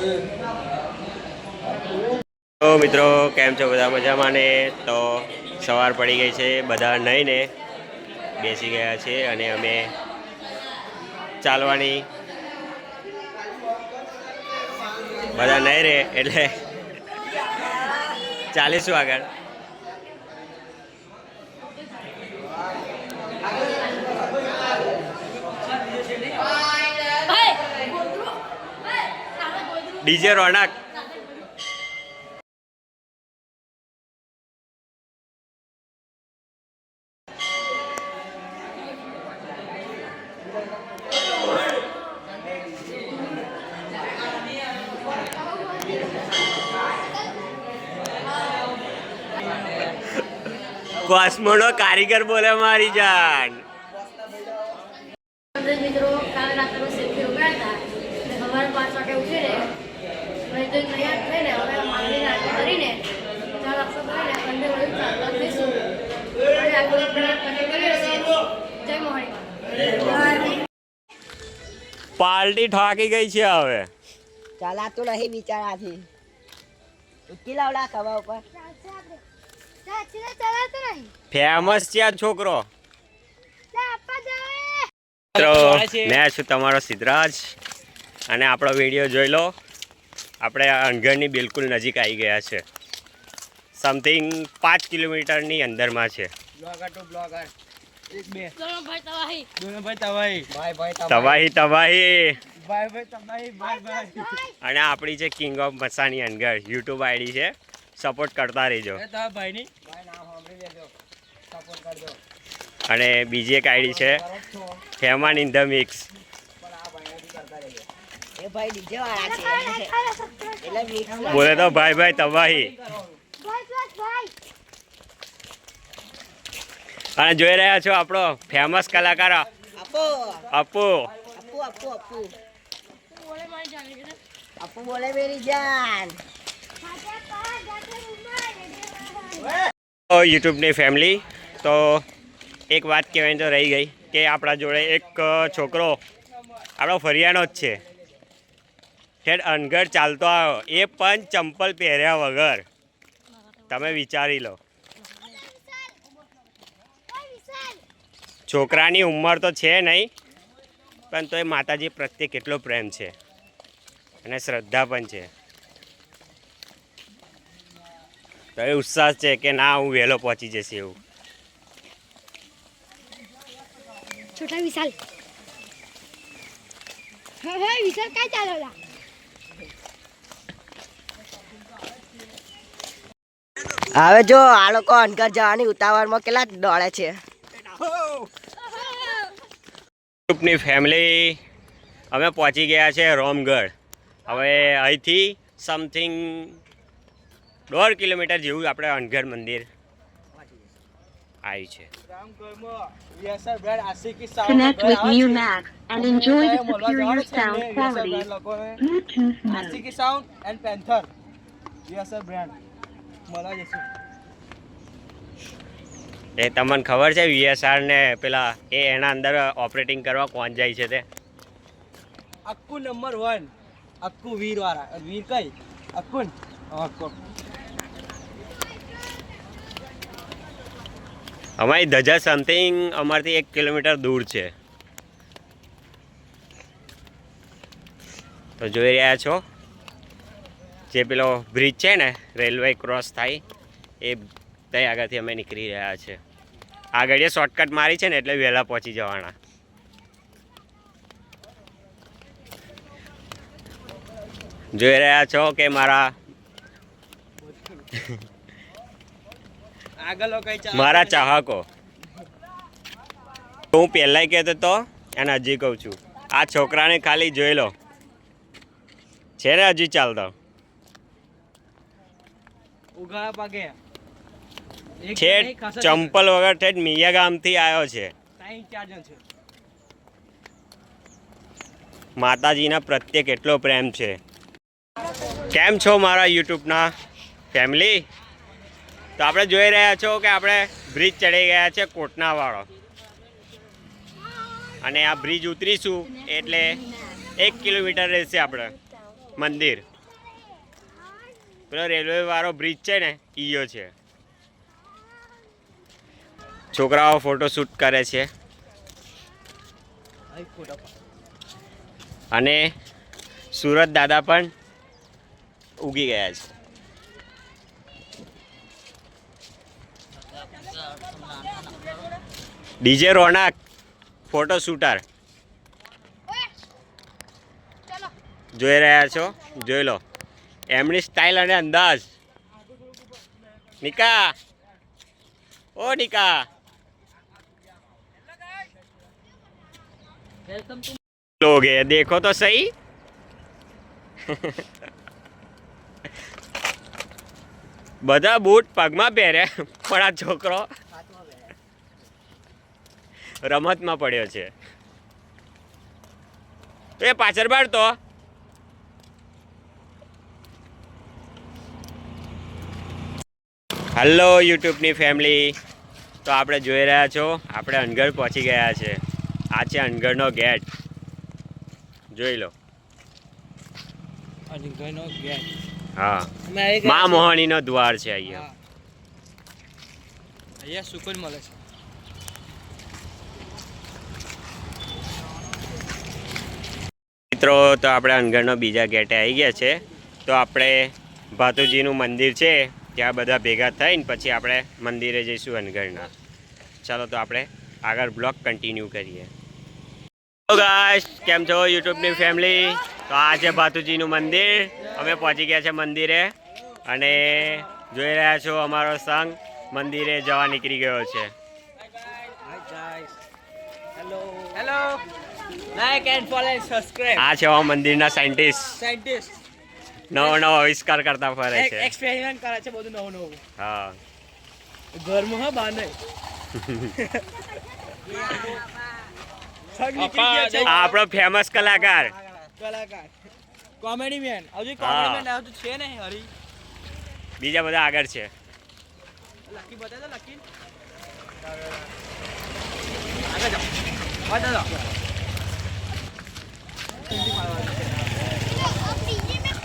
તો મિત્રો કેમ છો બધા મજામાં ને? તો સવાર પડી ગઈ છે, બધા નહીને બેસી ગયા છે અને અમે ચાલવાની બધા નહીં રહે એટલે ચાલીશું આગળ. ડીજે રોનક કોસ્મોનો કારીગર બોલે મારી જાન. મિત્રો કાલે રાત્રે સેલ્ફી ઉગાડતા સવારે 5 વાગે ઉઠીને મેં તો તૈયાર થઈને હવે માંગણી આરતી કરીને ચાલ આપસો કરીને અંદર વળી ચાલવા જઈશું અને આગળ આપણે કરીએ છીએ. જય મોહણી. પાર્ટી ઠાકી ગઈ છે હવે. ચાલાતું નહીં બિચારાથી ઉકી લાવડા ખવા ઉપર ફેમસ છે આ છોકરો. મિત્રો મેં છું તમારો સિદ્ધરાજ અને આપણો વિડીયો જોઈ લો. આપણે અનગઢની બિલકુલ નજીક આવી ગયા છે. સમથિંગ 5 કિલોમીટરની અંદરમાં છે. તવાહી અને આપણી છે કિંગ ઓફ મસાની અનગઢ યુટ્યુબ આઈડી છે, સપોર્ટ કરતા રહેજો. અને બીજી એક આઈડી છે હેમાન ઇન ધ મિક્સ. બોલે તો ભાઈ ભાઈ તબાહી. અને જોઈ રહ્યા છો આપણો ફેમસ કલાકાર અપુ. અપુ બોલે મેરી જાન. યુટ્યુબની ફેમિલી, તો એક વાત કહેવાની તો રહી ગઈ કે આપણા જોડે એક છોકરો આપણો ફરિયાનો જ છે, ઠેઠ અનગઢ ચાલતો આવ્યો, એ પણ ચંપલ પહેર્યા વગર. તમે વિચારી લો, છોકરાની ઉંમર તો છે નહીં, પણ તો એ માતાજી પ્રત્યે કેટલો પ્રેમ છે અને શ્રદ્ધા પણ છે. તો એ ઉત્સાહ છે કે ના હું વહેલો પહોંચી જશે એવું. છોટા વિશાલ હા વિશાલ કાઈ ચાલેલા. હવે જો આ લોકો અનગઢ જવાની ઉતાવળમાં કેટલા દોડે છે. ગ્રુપની ફેમિલી અમે પહોંચી ગયા છે રોમગઢ. હવે અહીંથી સમથિંગ 1.5 કિલોમીટર જેવું આપણે અનગઢ મંદિર આવ્યું છે. Connect with Mumac and enjoy the superior sound quality. Asiki Sound and Panther. VSR brand. મળવા જશું. એ તમને ખબર છે VSR ને પેલા એ એના અંદર ઓપરેટિંગ કરવા કોણ જાય છે તે? અક્કુ નંબર 1. અક્કુ વીર વાળા. વીર કઈ? અક્કુ. અક્કુ. અમારી ધજા સમથિંગ અમારથી 1 કિલોમીટર દૂર છે. તો જોઈ રહ્યા છો જે પેલો બ્રિજ છે ને, રેલવે ક્રોસ થાય એ ત્યાં આગળથી અમે નીકળી રહ્યા છે. આગળ એ શોર્ટકટ મારી છે ને એટલે વહેલા પહોંચી જવાના. જોઈ રહ્યા છો કે મારા ચાહકો, હું પહેલાંય કહેતો હતો અને હજી કહું છું, આ છોકરાને ખાલી જોઈ લો, છે ને હજી ચાલતો. ઉગાડા પાકે ઠેઠ ચંપલ વગર ઠેઠ મિયા ગામથી આવ્યો છે. માતાજીના પ્રત્યે કેટલો પ્રેમ છે. કેમ છો મારા યુટ્યુબના ફેમિલી? તો આપણે જોઈ રહ્યા છો કે આપણે બ્રિજ ચડી ગયા છે કોટનાવાળો, અને આ બ્રિજ ઉતરીશું એટલે 1 કિલોમીટર રહેશે આપણે મંદિર. પેલો રેલવે વાળો બ્રિજ છે ને ઈયો છે. છોકરાઓ ફોટો શૂટ કરે છે અને સુરત દાદા પણ ઉગી ગયા છે. ડીજે રોનક ફોટો શૂટર જોઈ રહ્યા છો, જોઈ લો એમની સ્ટાઇલ અને અંદાજ. નિકા, ઓ નિકા, लोग है देखो तो सही. બધા બૂટ પગમાં પહેરે પણ આ છોકરો રમતમાં પડ્યો છે. એ પાછળ બાર તો હલો યુટ્યુબની ફેમિલી. તો આપણે જોઈ રહ્યા છો આપણે અનગઢ પહોંચી ગયા છે. આ છે અનગઢનો ગેટ, જોઈ લો. હા, મા મોહણીનો દ્વાર છે અહીંયા. અહીંયા સુકૂન મળે છે. મિત્રો તો આપણે અનગઢનો બીજા ગેટે આવી ગયા છે. તો આપણે ભાતુજીનું મંદિર છે ત્યાં બધા ભેગા થઈને પછી આપણે મંદિરે જઈશું અનગઢના. ચાલો તો આપણે આગળ બ્લોગ કન્ટિન્યુ કરીએ. હેલો ગાઈસ, કેમ છો યુટ્યુબની ફેમિલી? તો આ છે ભાતુજીનું મંદિર. અમે પહોંચી ગયા છે મંદિરે અને જોઈ રહ્યા છો અમારો સંઘ મંદિરે જવા નીકળી ગયો છે. Hello hello, like and follow and subscribe. આ છે મંદિરના સાયન્ટિસ્ટ નવો નવો આવિષ્કાર કરતા ફરે છે, એક્સપેરિમેન્ટ કરે છે બધું નવું નવું. હા, ઘરમાં હા બહાર નહીં. આ આપણો ફેમસ કલાકાર કોમેડી મેન. હજુ કોમેડી મેન આવતું છે ને હરી. બીજા બધા આગળ છે. લકી બતાય તો લકી. આગળ જાઓ, બતાય દો.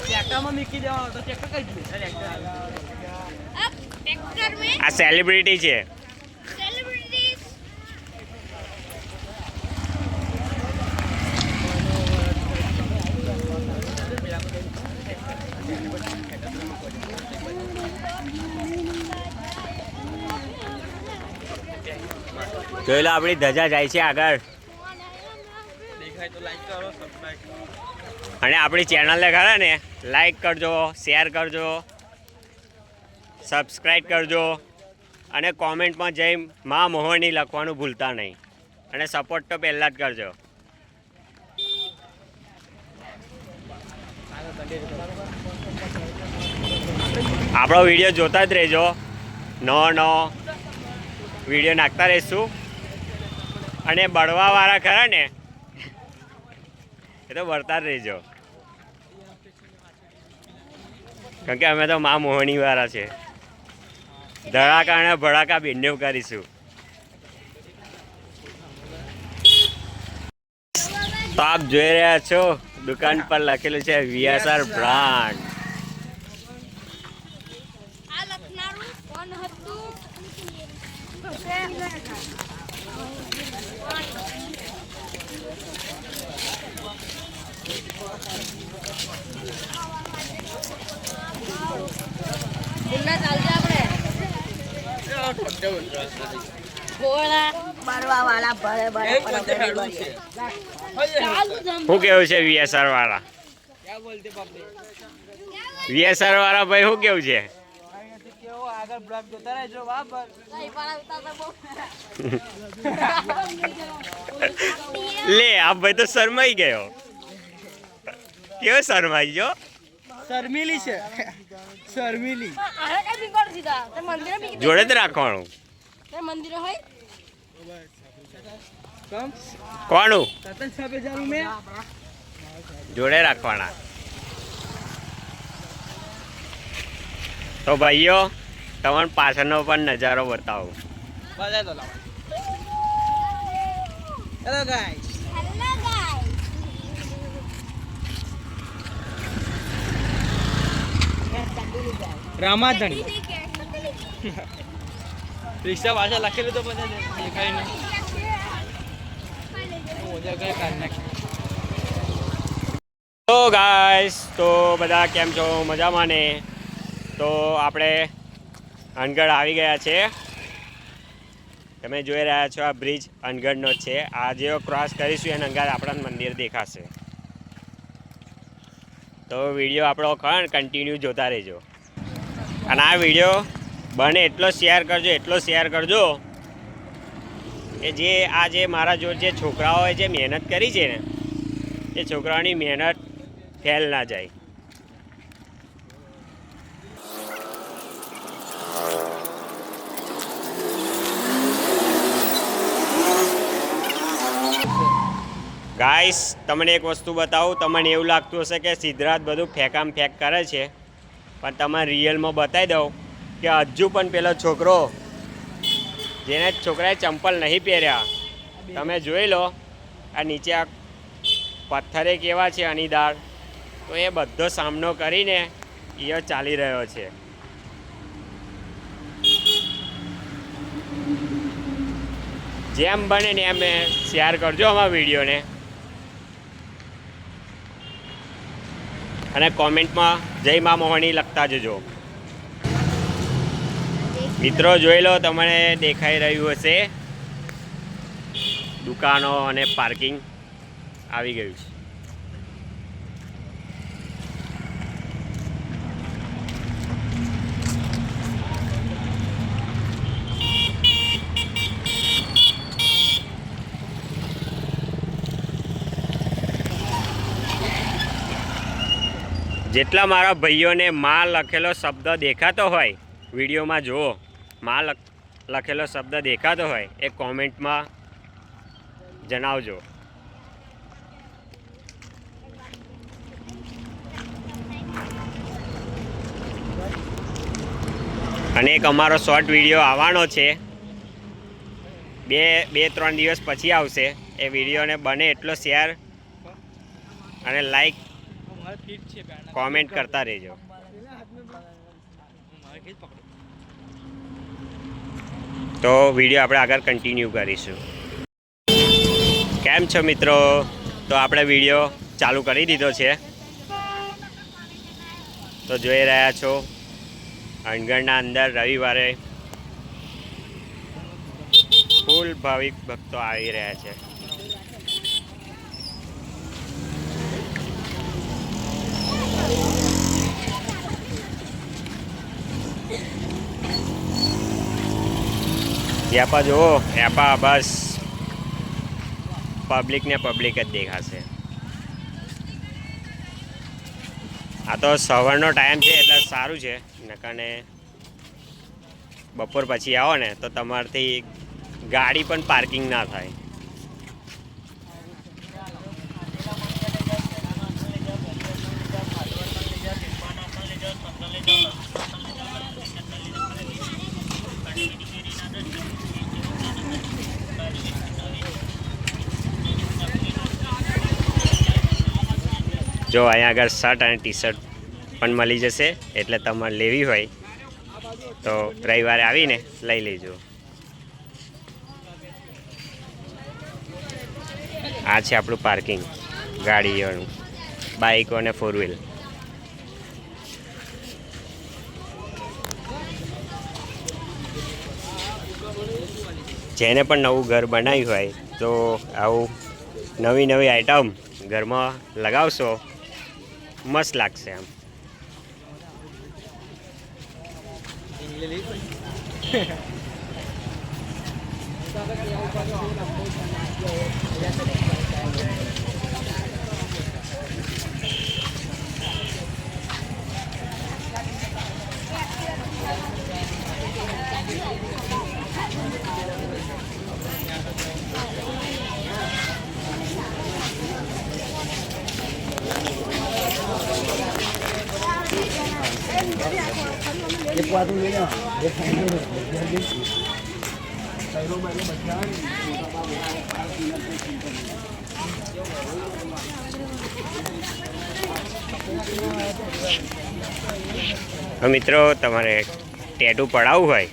ટ્રેક્ટરમાં મૂકી દેવાનો તો ટ્રેક્ટર કઈ ગયું? આ સેલિબ્રિટી છે. જોઈ લો આપણી ધજા જાય છે આગળ. દેખાય તો લાઈક કરો, સબસ્ક્રાઇબ કરો. અને આપણી ચેનલને ખરા ને લાઈક કરજો, શેર કરજો, સબસ્ક્રાઈબ કરજો અને કોમેન્ટમાં જઈ મા મોહની લખવાનું ભૂલતા નહીં. અને સપોર્ટ તો પહેલાં જ કરજો. આપણો વિડીયો જોતા જ રહેજો. નવો વિડીયો નાખતા રહીશું. અને બળવાવાળા ખરા ને એ તો વળતા જ રહેજો, કારણ કે અમે તો મા મોહણી વાળા છે. ધડાકા અને ભડાકા બંને કરીશું. તો આપ જોઈ રહ્યા છો દુકાન પર લખેલું છે VSR બ્રાન્ડ. શું કેવું છે VSR વાળા? VSR વાળા ભાઈ શું કેવું છે? આગળ બ્લોગ જોતા રહેજો બાબર. લે આ ભાઈ તો શરમાઈ ગયો. કેવો શરમાઈ ગયો? શર્મિલી છે, શર્મિલી. જોડે જ રાખવાનું. મંદિર હોય કમ કોનું? 6,000 મેં જોડે રાખવાના. તો ભાઈઓ તમને પાછળનો પણ નજારો બતાવો. બતાય તો લાવો. Hello guys. રામાધણી રિક્ષા પાછળ લખેલું તો બધા દેખાય નહીં. ઓજા કઈ કાઢ નાખ. તો ગાઈસ, તો બધા કેમ છો? મજામાં ને? તો આપણે અનગઢ આવી ગયા છે. તમે જોઈ રહ્યા છો આ બ્રિજ અનગઢનો છે. આ જે ક્રોસ કરીશું એના અંગાર આપણા મંદિર દેખાશે. તો વિડીયો આપણો કન્ટિન્યુ જોતા રહેજો. અને આ વિડીયો બને એટલો શેર કરજો કે જે મારા જોડે જે છોકરાઓએ જે મહેનત કરી છે ને એ છોકરાઓની મહેનત ફેલ ના જાય. ગાઈસ, તમને એક વસ્તુ બતાવું. તમને એવું લાગતું હશે કે સિદ્ધરાજ બધું ફેંકામ ફેંક કરે છે, પણ તમારે રિયલમાં બતાવી દઉં કે હજુ પણ પેલો છોકરો જેને છોકરાએ ચંપલ નહીં પહેર્યા, તમે જોઈ લો આ નીચે આ પથ્થરે કેવા છે અણીદાર, તો એ બધો સામનો કરીને એ ચાલી રહ્યો છે. જેમ બને ને એમ શેર કરજો અમારા વિડીયોને, અને કોમેન્ટમાં જય મા મોહની લખતા જજો. મિત્રો જોઈ લો, તમને દેખાઈ રહ્યું હશે દુકાનો અને પાર્કિંગ આવી ગયું છે. જેટલા મારા ભાઈઓને માં લખેલો શબ્દ દેખાતો હોય વિડીયોમાં, જુઓ માં લખેલો શબ્દ દેખાતો હોય એ કોમેન્ટમાં જણાવજો. અને એક અમારો શોર્ટ વિડીયો આવવાનો છે, બે ત્રણ દિવસ પછી આવશે. એ વિડીયોને બને એટલો શેર અને લાઈક કોમેન્ટ કરતા રહેજો. તો વિડીયો આપણે આગળ કન્ટિન્યુ કરીશું. કેમ છો મિત્રો? તો આપણે વિડીયો ચાલુ કરી દીધો છે. તો જોઈ રહ્યા છો અનગઢના અંદર રવિવારે ફૂલ ભાવિક ભક્તો આવી રહ્યા છે. યાપા જુઓ, યાપા બસ પબ્લિક જ દેખાશે. આ તો સવારનો ટાઈમ છે એટલે સારું છે, નકાને બપોર પછી આવો ને તો તમારાથી ગાડી પણ પાર્કિંગ ના થાય. જો અહીંયા આગળ શર્ટ અને ટી શર્ટ પણ મળી જશે, એટલે તમારે લેવી હોય તો રવિવારે આવીને લઈ લેજો. આ છે આપણું પાર્કિંગ ગાડીઓનું, બાઇકો અને 4 વ્હીલ. જેને પણ નવું ઘર બનાવ્યું હોય તો આવું નવી આઈટમ ઘરમાં લગાવશો, મસ્ત લાગશે. આમ એક વાત લઈને તો મિત્રો તમારે ટેટુ પડાવવું હોય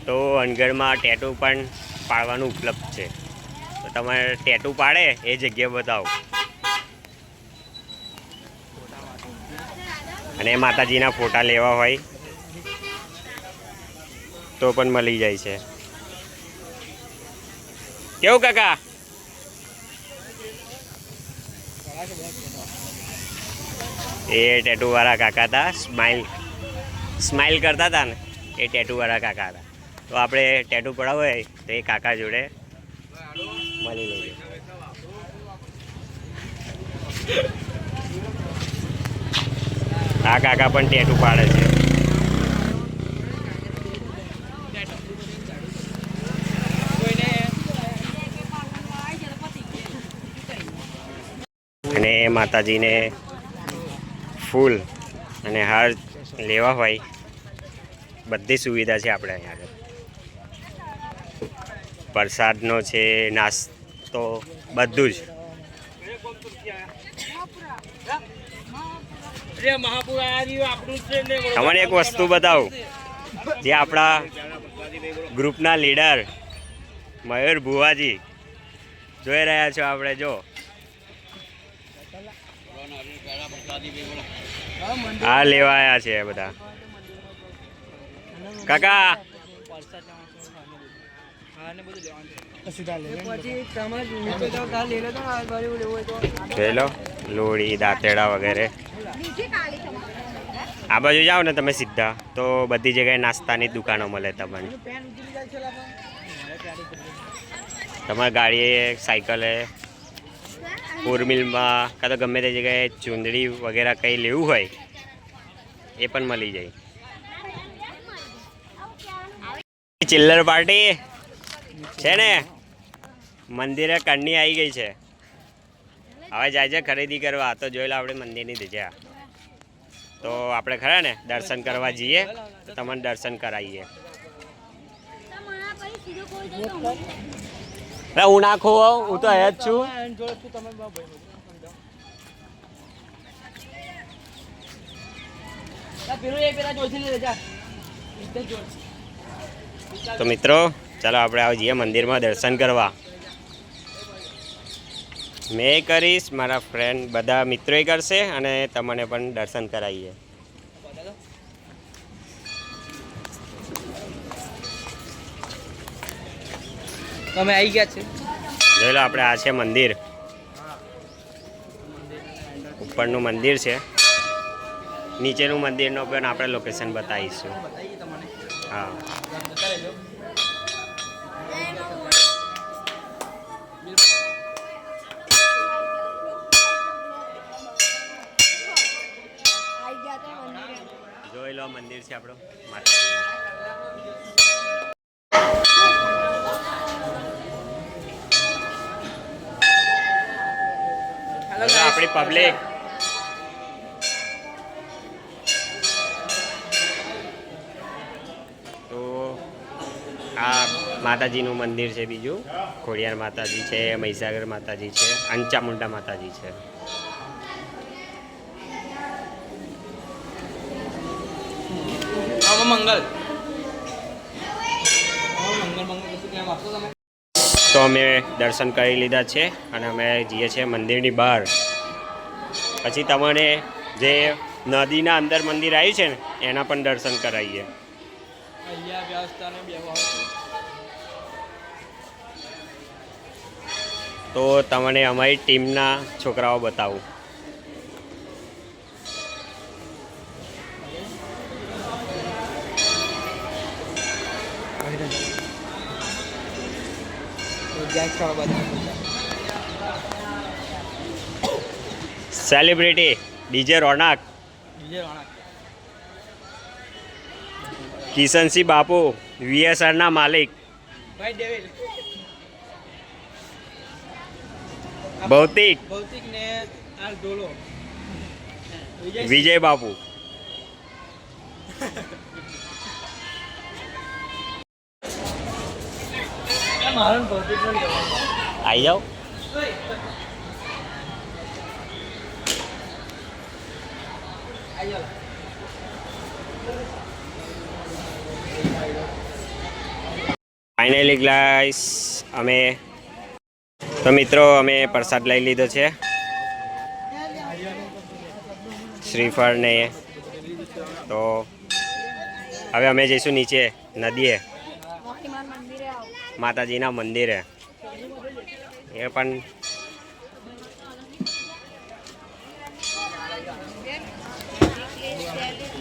તો અનગઢમાં ટેટુ પણ પાડવાનું ઉપલબ્ધ છે. તો તમારે ટેટુ પાડે એ જગ્યા બતાવો અને માતાજીના ફોટા લેવા હોય તો પણ મળી જાય છે. કેવું કાકા? એ ટેટુવાળા કાકા હતા, સ્માઇલ કરતા હતા ને એ ટેટુવાળા કાકા હતા. તો આપણે ટેટુ પડાવવું હોય તો એ કાકા જોડે મળી લઈએ. આ કાકા પણ ટેટુ પાડે છે. અને માતાજીને ફૂલ અને હાર લેવા હોય બધી સુવિધા છે આપણે અહીંયા આગળ. પ્રસાદનો છે, નાસ્તો, બધું જ. તમને એક વસ્તુ બતાવું, જે આપણા ગ્રુપના લીડર મયુર ભુવાજી જોઈ રહ્યા છો આપણે. જો આ લેવાયા છે બધા કાકા. જોઈ લો લોડી, દાંતેડા વગેરે. આ બાજુ જાઓ ને તમે સીધા તો બધી જગ્યાએ નાસ્તાની દુકાનો મળે તમને. તમારી ગાડીએ, સાયકલે, ફોર વ્હીલમાં કાં તો ગમે તે જગ્યાએ ચૂંદડી વગેરે કંઈ લેવું હોય એ પણ મળી જાય. ચિલ્લર પાર્ટી છે ને મંદિરે કરની આવી ગઈ છે. હવે જાય છે ખરીદી કરવા. તો જોઈ લો આપણે મંદિરની ધજા. તો આપણે ખરા ને દર્શન કરવા જઈએ તો તમને દર્શન કરાવીએ. હું નાખો, હું તો અહીંયા જ છું. તો મિત્રો ચાલો આપણે આવો જઈએ મંદિરમાં દર્શન કરવા. મેં કરીશ, મારા ફ્રેન્ડ બધા મિત્રોએ કરશે અને તમને પણ દર્શન કરાવીએ. તમે આવી ગયા છે. જોઈ લો આપણે આ છે મંદિર, ઉપરનું મંદિર છે. નીચેનું મંદિરનો પણ આપણે લોકેશન બતાવીશું. હા જોઈ લો મંદિર છે આપણું માતાજી. આપણી પબ્લિક તો આ માતાજીનું મંદિર છે. બીજું ખોડિયાર માતાજી છે, મહીસાગર માતાજી છે, અંચામુંડા માતાજી છે. તો અમે દર્શન કરી લીધા છે અને અમે જઈએ છીએ મંદિરની બહાર. પછી તમને જે નદીના અંદર મંદિર આવ્યું છે ને એના પણ દર્શન કરાવીએ. તો તમને અમારી ટીમના છોકરાઓ બતાવું. સેલિબ્રિટી ડીજે રોનક, કિશનસિંહ બાપુ, વીએસઆરના માલિક, ભૌતિક, ને આ ઢોલો વિજય બાપુ. આવી જાઓ. ફાઇનલી ગ્લાસ અમે તો મિત્રો અમે પ્રસાદ લઈ લીધો છે, શ્રીફળ ને. તો હવે અમે જઈશું નીચે નદીએ, માતાજીના મંદિરે. એ પણ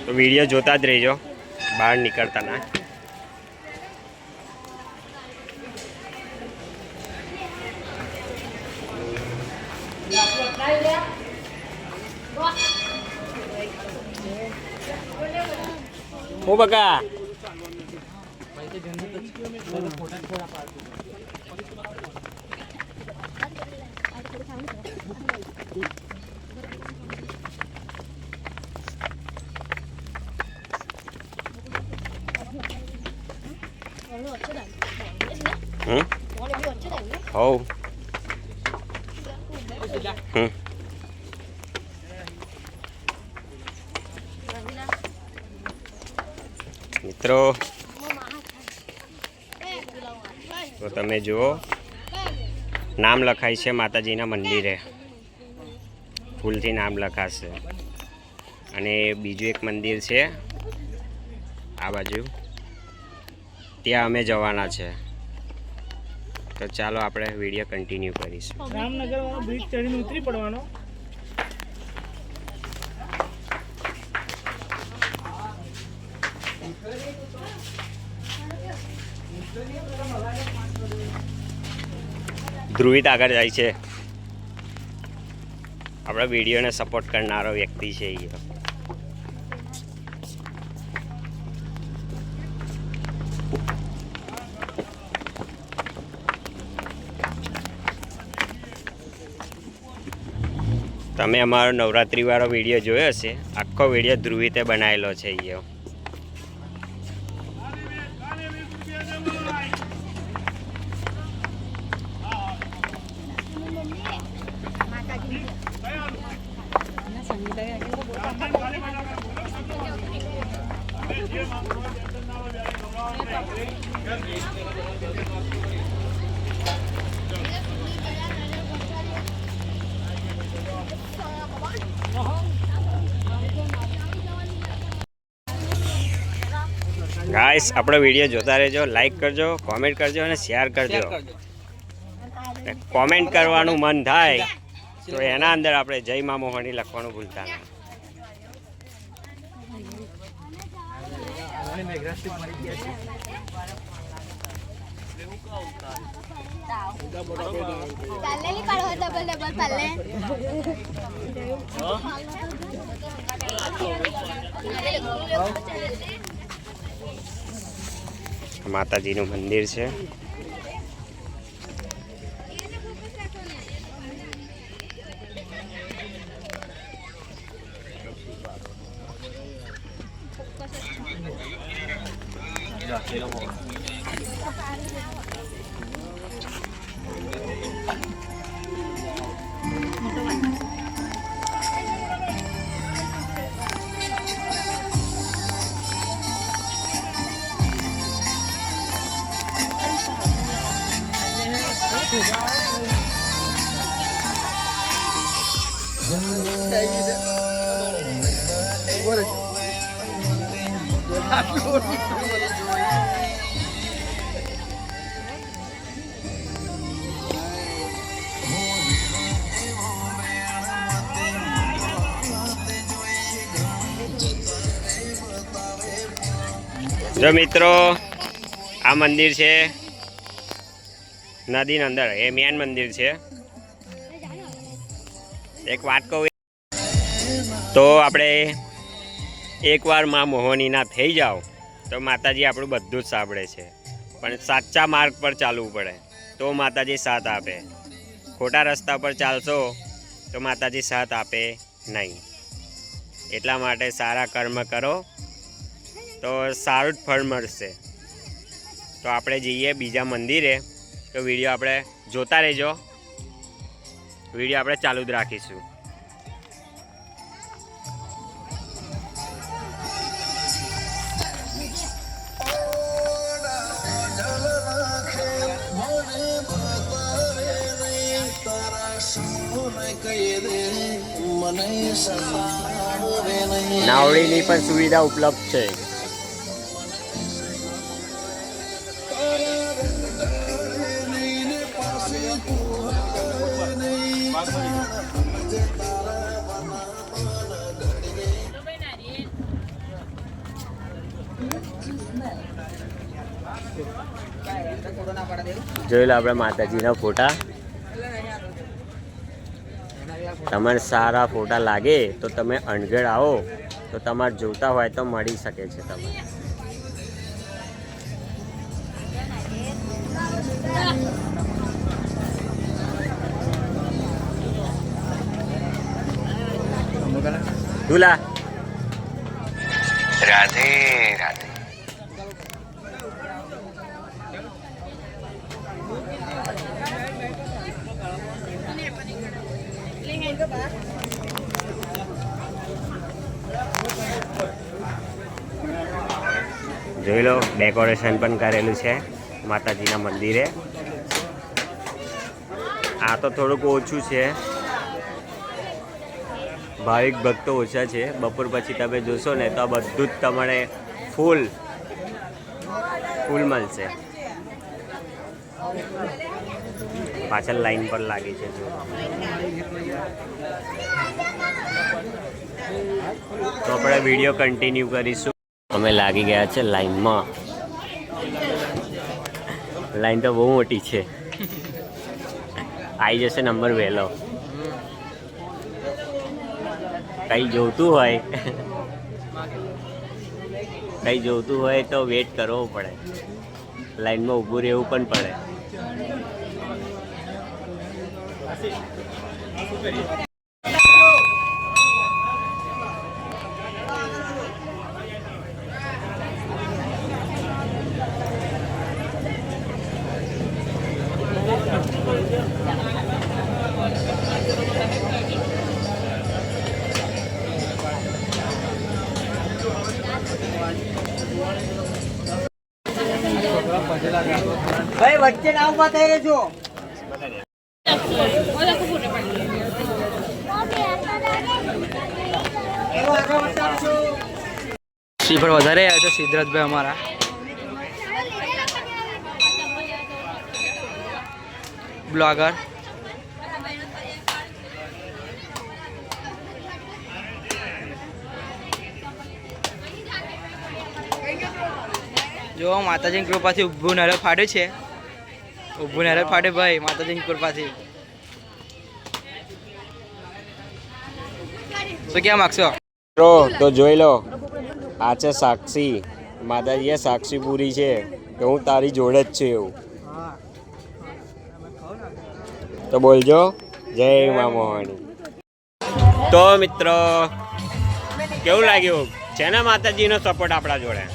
તો વિડીયો જોતા જ રહેજો, બહાર નીકળતા ના. હું બકા હો મિત્રો, તો તમે જુઓ નામ લખાય છે માતાજીના મંદિરે, ફૂલથી નામ લખાશે. અને બીજું એક મંદિર છે આ બાજુ, ત્યાં અમે જવાના છે. તો ચાલો આપણે વિડીયો કન્ટિન્યુ કરીશું. રામનગર બ્રિજ ચડીને ઉતરી પડવાનો. ધ્રુવિત આગળ જાય છે, આપણા વિડીયોને સપોર્ટ કરનારો વ્યક્તિ છે એ. તમે અમારો નવરાત્રિવાળો વિડીયો જોયો હશે, આખો વિડીયો ધ્રુવિતે બનાવેલો છે એ. ગાઈસ, આપણો વિડીયો જોતા રહેજો, લાઈક કરજો, કોમેન્ટ કરજો અને શેર કરજો. કોમેન્ટ કરવાનું મન થાય તો એના અંદર આપણે જય મા મોહની લખવાનું ભૂલતા ના. માતાજીનું મંદિર છે. જો મિત્રો, આ મંદિર છે નદીની અંદર, એ મેન મંદિર છે. એક વાત કહું તો આપણે એકવાર માં મોહનીના થઈ જાઓ તો માતાજી આપણું બધું જ સાંભળે છે, પણ સાચા માર્ગ પર ચાલવું પડે તો માતાજી સાથ આપે. ખોટા રસ્તા પર ચાલશો તો માતાજી સાથ આપે નહીં. એટલા માટે સારા કર્મ કરો તો સારું જ ફળ મળશે. તો આપણે જઈએ બીજા મંદિરે, તો વિડીયો આપણે જોતા રહેજો, વિડીયો આપણે ચાલુ જ રાખીશું. નાવડીની પણ સુવિધા ઉપલબ્ધ છે. જોઈ લો આપણે માતાજીના ફોટા. તમારે સારા ફોટા લાગે તો તમે અણગઢ આવો તો તમારે જોતા હોય તો મળી શકે છે તમને. દુલા રાધે રાધે. જોઈ લો ડેકોરેશન પણ કરેલું છે માતાજીના મંદિરે. આ તો થોડુંક ઓછું છે, ભાવિક ભક્તો ઓછા છે. બપોર પછી તમે જોશો ને તો બધું જ તમારે ફૂલ મળશે. પાછળ લાઈન પર લાગી છે. તો આપણે વિડીયો કન્ટિન્યુ કરીશું. અમે લાગી ગયા છે લાઈનમાં. લાઈન તો બહુ મોટી છે. આવી જશે નંબર વહેલો. કંઈ જોતું હોય તો વેટ કરવો પડે. લાઈનમાં ઊભું રહેવું પણ પડે. ભાઈ વચ્ચે ના ઉભા થઈ રહેજો. શ્રીફળ વધારે આવ્યા છે સિદ્ધરાજભાઈ અમારા. બ્લોગર જો માતાજીની કૃપાથી ઊભું નરક ફાટ્યું છે. ઊભું નરક ફાટે ભાઈ માતાજીની કૃપાથી. શું કહેવા માગશો? તો જોઈ લો, આ છે સાક્ષી. માતાજીએ સાક્ષી પૂરી છે કે હું તારી જોડે જ છું એવું. તો બોલજો જય મા મોહની. તો મિત્રો કેવું લાગ્યું? છે ને માતાજીનો સપોર્ટ આપણા જોડે?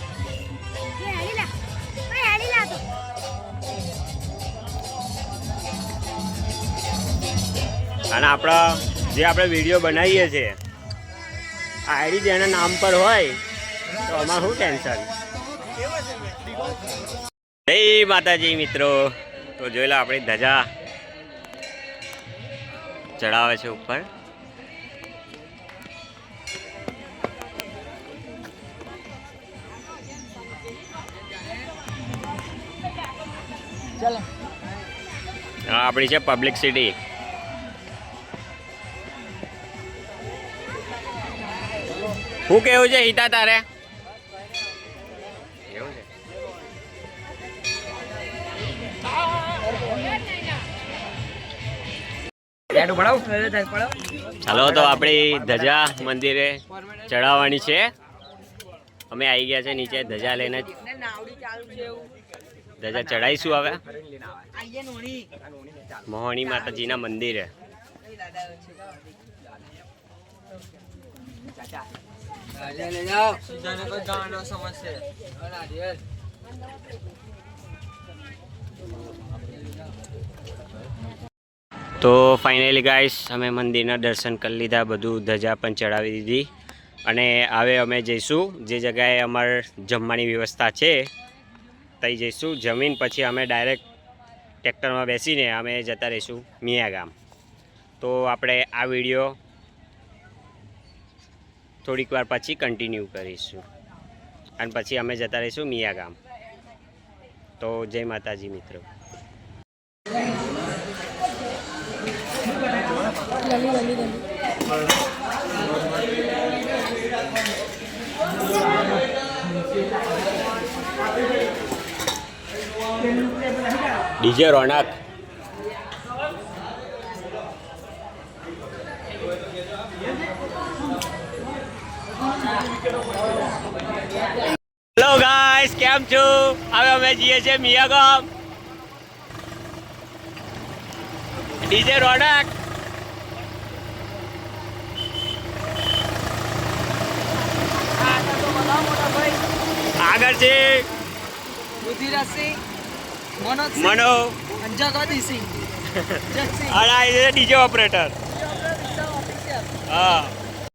અને આપણા જે આપણે વિડીયો બનાવીએ છીએ આઈડી જેના નામ પર હોય તો આમાં શું ટેન્શન. જય માતાજી મિત્રો. તો જોઈ લો આપણી ધજા ચડાવે છે ઉપર. આપણી છે પબ્લિક સિટી. શું કેવું છે હિતા તારે? એવું છે. ચાલો તો આપણી ધજા મંદિરે ચડાવવાની છે. અમે આવી ગયા છે નીચે ધજા લઈને. ધજા ચડાવીશું હવે મોહણી માતાજીના મંદિરે. તો ફાઇનલી ગાઈસ અમે મંદિરના દર્શન કરી લીધા. બધું ધજા પણ ચડાવી દીધી. અને હવે અમે જઈશું જે જગ્યાએ અમારે જમવાની વ્યવસ્થા છે ત્યાં જઈશું. જમીન પછી અમે ડાયરેક્ટ ટ્રેક્ટરમાં બેસીને અમે જતા રહીશું મિયા ગામ. તો આપણે આ વિડીયો થોડીક વાર પછી કન્ટિન્યુ કરીશું અને પછી અમે જતા રહીશું મિયા ગામ. તો જય માતાજી મિત્રો. ડીજે રોનક. હેલો ગાઈસ, કેમ છો? હવે અમે જઈએ છીએ મિયા ગામ. ડીજે રોનક. આગળ છે મનો અને આ ડીજે ઓપરેટર. હા